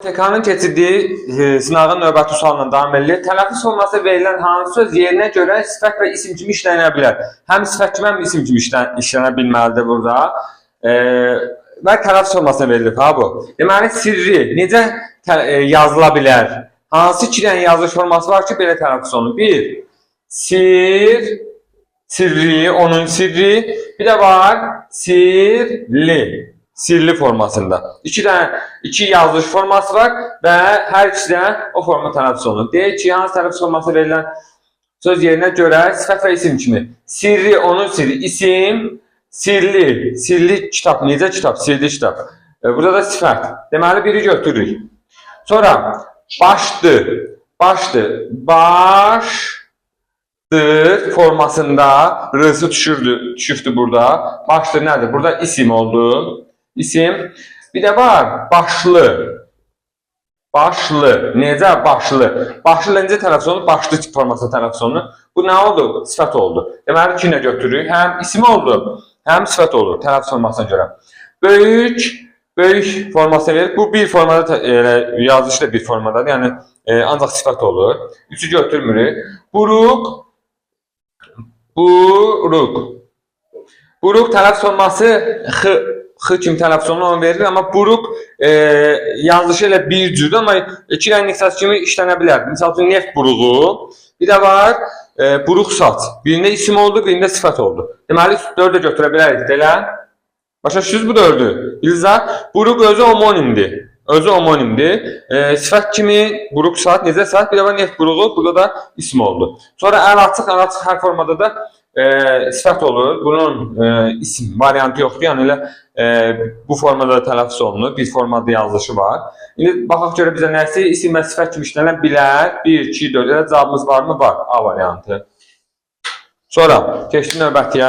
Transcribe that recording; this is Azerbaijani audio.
TK-nın keçirdiyi sınavın növbəti sualına davam edilir. Tələffüz olması verilən hansı söz yerinə görə sifət və isim kimi işlənə bilər? Həm sifət kimi, həm isim kimi işlənə bilməlidir burada. Və tələffüz olmasına verilir ha bu. Deməli, sirri necə yazıla bilər? Hansı iki dənə yazılış forması var ki, belə tələffüz olunur? Bir, sirri, onun sirri. Bir də var, sirli. Sirli formasında. İki yazılış forması var və hər ikisi də o forma tələffüz olunur. Deyək ki, hansı tələffüz forması verilən söz yerinə görə sifət və isim kimi. Sirri, onun sirri, isim, sirli. Sirli kitab, necə kitab? Sirli kitab. Burada da sifət. Deməli, biri götürürük. Sonra, başdır. Başdır formasında r'sı düşürdü burada. Başdır nədir? Burada isim oldu. İsim. Bir de var başlı. Başlı. Necə başlı? Başlı necə tələffüz olunur? Başlı formasında tələffüz olunur. Bu nə oldu? Sifət oldu. Deməli iki nə götürürük? Həm isim oldu, həm sifət olur tələffüz formasına görə. Böyük formasına verir. Bu bir formada yazışı da bir formadadır. Yəni ancaq sifət olur. Üçü götürmürük. Buruq tələffüz forması x kimi tələffüz olunur, onu verilir. Amma buruq yazılışı ilə bir cürdür, amma iki dənə nefsat kimi işlənə bilər. Misal üçün, neft buruğu, bir də var buruq saç. Birində isim oldu, birində sifət oldu. Deməli, 4-ə götürə bilərik. Delə, başa düşürsünüz bu 4-ü. Bilizlər, buruq özü homonimdir. Sifət kimi buruq saat, necə saat, bir də var neft buruğu, burada da isim oldu. Sonra əl açıq hər formada da sifət olur. Bunun isim variantı yoxdur. Yəni elə bu formada da tələffüz olunur. Bir formada yazılışı var. İndi baxaq görə bizə nəsi isim və sifət kimi işlənə bilər. 1, 2, 4. Elə cavabımız varmı? Var. A variantı. Sonra keçdik növbətiyə.